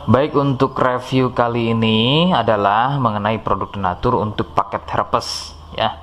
Baik, untuk review kali ini adalah mengenai produk Denatur untuk paket herpes ya,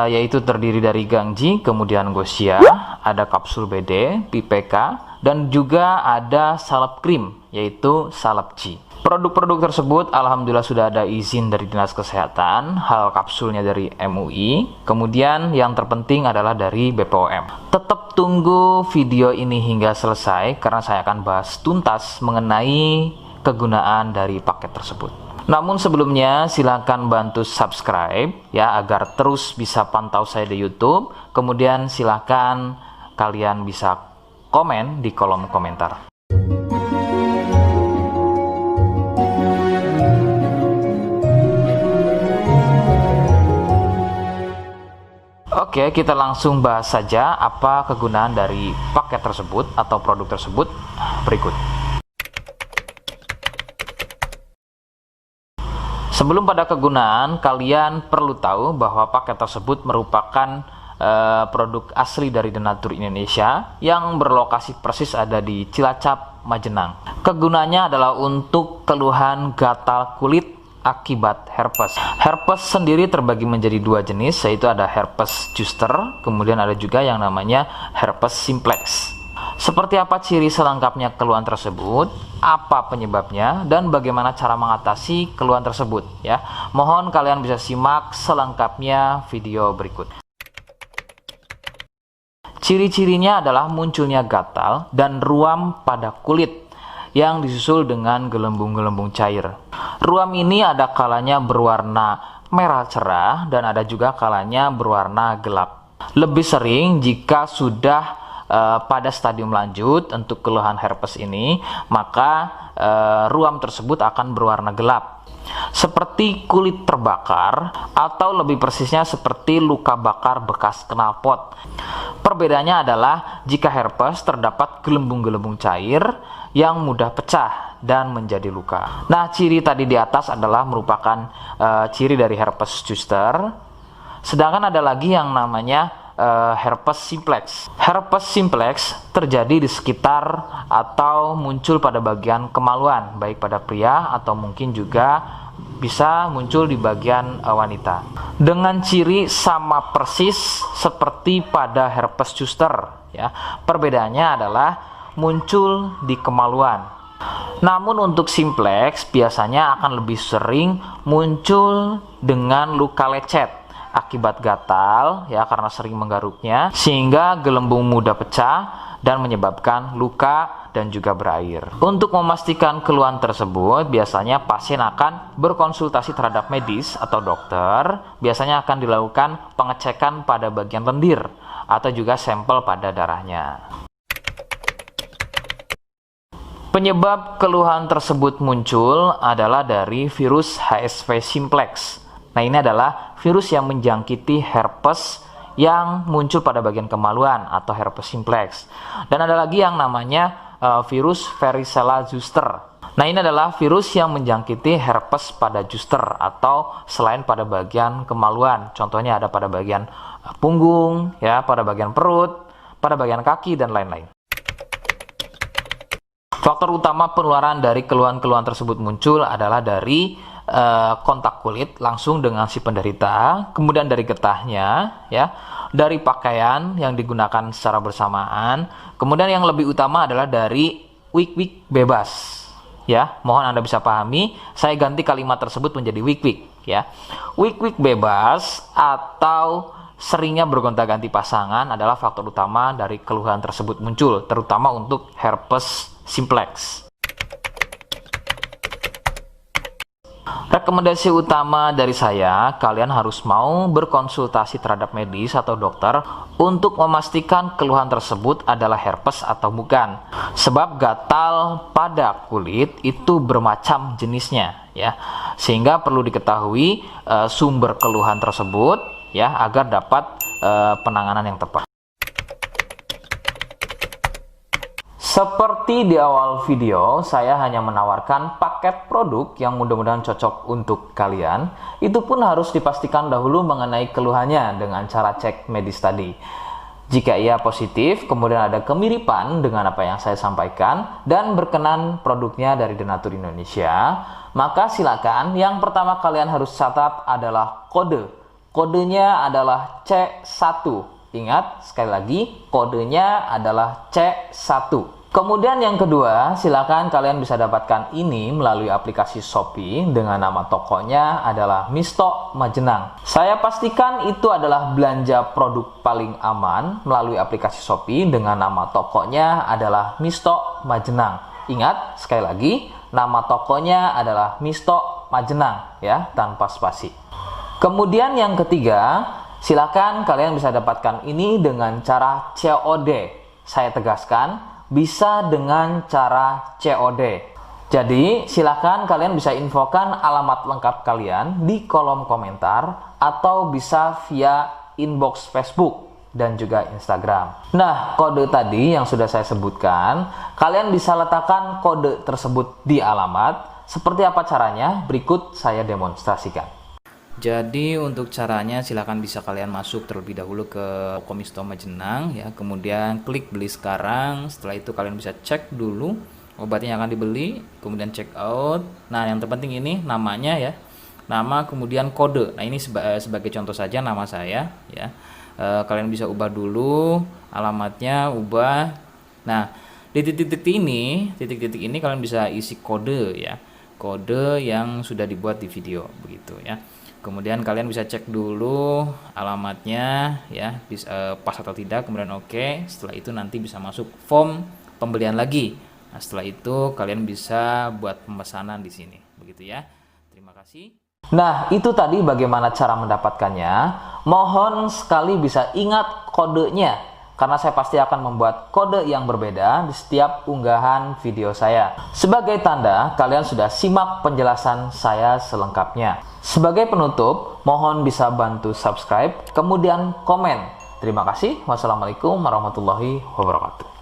yaitu terdiri dari Gangji, kemudian Gosia, ada kapsul BD, PPK, dan juga ada salep krim yaitu salep G. Produk-produk tersebut alhamdulillah sudah ada izin dari Dinas Kesehatan, hal kapsulnya dari MUI, kemudian yang terpenting adalah dari BPOM. Tetap tunggu video ini hingga selesai karena saya akan bahas tuntas mengenai kegunaan dari paket tersebut. Namun sebelumnya silakan bantu subscribe ya agar terus bisa pantau saya di YouTube. Kemudian silakan kalian bisa komen di kolom komentar. Oke, kita langsung bahas saja apa kegunaan dari paket tersebut atau produk tersebut berikut. Sebelum pada kegunaan, kalian perlu tahu bahwa paket tersebut merupakan produk asli dari Denatur Indonesia yang berlokasi persis ada di Cilacap, Majenang. Kegunaannya adalah untuk keluhan gatal kulit akibat herpes. Herpes sendiri terbagi menjadi dua jenis, yaitu ada herpes zoster, kemudian ada juga yang namanya herpes simplex. Seperti apa ciri selengkapnya keluhan tersebut, apa penyebabnya, dan bagaimana cara mengatasi keluhan tersebut ya. Mohon kalian bisa simak selengkapnya video berikut. Ciri-cirinya adalah munculnya gatal dan ruam pada kulit yang disusul dengan gelembung-gelembung cair. Ruam ini ada kalanya berwarna merah cerah dan ada juga kalanya berwarna gelap. Lebih sering jika sudah pada stadium lanjut untuk keluhan herpes ini, maka ruam tersebut akan berwarna gelap seperti kulit terbakar atau lebih persisnya seperti luka bakar bekas knalpot. Perbedaannya adalah jika herpes terdapat gelembung-gelembung cair yang mudah pecah dan menjadi luka. Nah, ciri tadi di atas adalah merupakan ciri dari herpes zoster. Sedangkan ada lagi yang namanya herpes simplex. Herpes simplex terjadi di sekitar atau muncul pada bagian kemaluan, baik pada pria atau mungkin juga bisa muncul di bagian wanita. Dengan ciri sama persis seperti pada herpes zoster ya. Perbedaannya adalah muncul di kemaluan. Namun untuk simplex biasanya akan lebih sering muncul dengan luka lecet akibat gatal ya, karena sering menggaruknya sehingga gelembung mudah pecah dan menyebabkan luka dan juga berair. Untuk memastikan keluhan tersebut, biasanya pasien akan berkonsultasi terhadap medis atau dokter. Biasanya akan dilakukan pengecekan pada bagian lendir atau juga sampel pada darahnya. Penyebab keluhan tersebut muncul adalah dari virus HSV simplex. Nah, ini adalah virus yang menjangkiti herpes yang muncul pada bagian kemaluan atau herpes simplex. Dan ada lagi yang namanya virus varicella zoster. Nah, ini adalah virus yang menjangkiti herpes pada zoster atau selain pada bagian kemaluan. Contohnya ada pada bagian punggung, ya, pada bagian perut, pada bagian kaki, dan lain-lain. Faktor utama penularan dari keluhan-keluhan tersebut muncul adalah dari kontak kulit langsung dengan si penderita, kemudian dari getahnya ya, dari pakaian yang digunakan secara bersamaan, kemudian yang lebih utama adalah dari wik-wik bebas ya. Mohon Anda bisa pahami, saya ganti kalimat tersebut menjadi wik-wik ya. Wik-wik bebas atau seringnya bergonta-ganti pasangan adalah faktor utama dari keluhan tersebut muncul, terutama untuk herpes simplex. Rekomendasi utama dari saya, kalian harus mau berkonsultasi terhadap medis atau dokter untuk memastikan keluhan tersebut adalah herpes atau bukan. Sebab gatal pada kulit itu bermacam jenisnya ya. Sehingga perlu diketahui sumber keluhan tersebut ya agar dapat penanganan yang tepat. Seperti di awal video, saya hanya menawarkan paket produk yang mudah-mudahan cocok untuk kalian. Itu pun harus dipastikan dahulu mengenai keluhannya dengan cara cek medis tadi. Jika ia positif, kemudian ada kemiripan dengan apa yang saya sampaikan dan berkenan produknya dari Denatur Indonesia, maka silakan yang pertama kalian harus catat adalah kode. Kodenya adalah C1. Ingat, sekali lagi, kodenya adalah C1. Kemudian yang kedua, silakan kalian bisa dapatkan ini melalui aplikasi Shopee dengan nama tokonya adalah Misto Majenang. Saya pastikan itu adalah belanja produk paling aman melalui aplikasi Shopee dengan nama tokonya adalah Misto Majenang. Ingat, sekali lagi, nama tokonya adalah Misto Majenang ya, tanpa spasi. Kemudian yang ketiga, silakan kalian bisa dapatkan ini dengan cara COD. Saya tegaskan, bisa dengan cara COD. Jadi, silakan kalian bisa infokan alamat lengkap kalian di kolom komentar atau bisa via inbox Facebook dan juga Instagram. Nah, kode tadi yang sudah saya sebutkan, kalian bisa letakkan kode tersebut di alamat. Seperti apa caranya? Berikut saya demonstrasikan. Jadi untuk caranya silakan bisa kalian masuk terlebih dahulu ke toko Misto Majenang ya, kemudian klik beli sekarang. Setelah itu kalian bisa cek dulu obatnya yang akan dibeli, kemudian check out. Nah, yang terpenting ini namanya ya, nama kemudian kode. Nah, ini sebagai contoh saja nama saya ya. Kalian bisa ubah dulu alamatnya, ubah. Nah, di titik-titik ini kalian bisa isi kode ya, kode yang sudah dibuat di video begitu ya. Kemudian kalian bisa cek dulu alamatnya ya, pas atau tidak, kemudian oke. Setelah itu nanti bisa masuk form pembelian lagi. Nah, setelah itu kalian bisa buat pemesanan di sini begitu ya. Terima kasih. Nah, itu tadi bagaimana cara mendapatkannya. Mohon sekali bisa ingat kodenya, karena saya pasti akan membuat kode yang berbeda di setiap unggahan video saya. Sebagai tanda, kalian sudah simak penjelasan saya selengkapnya. Sebagai penutup, mohon bisa bantu subscribe, kemudian komen. Terima kasih. Wassalamualaikum warahmatullahi wabarakatuh.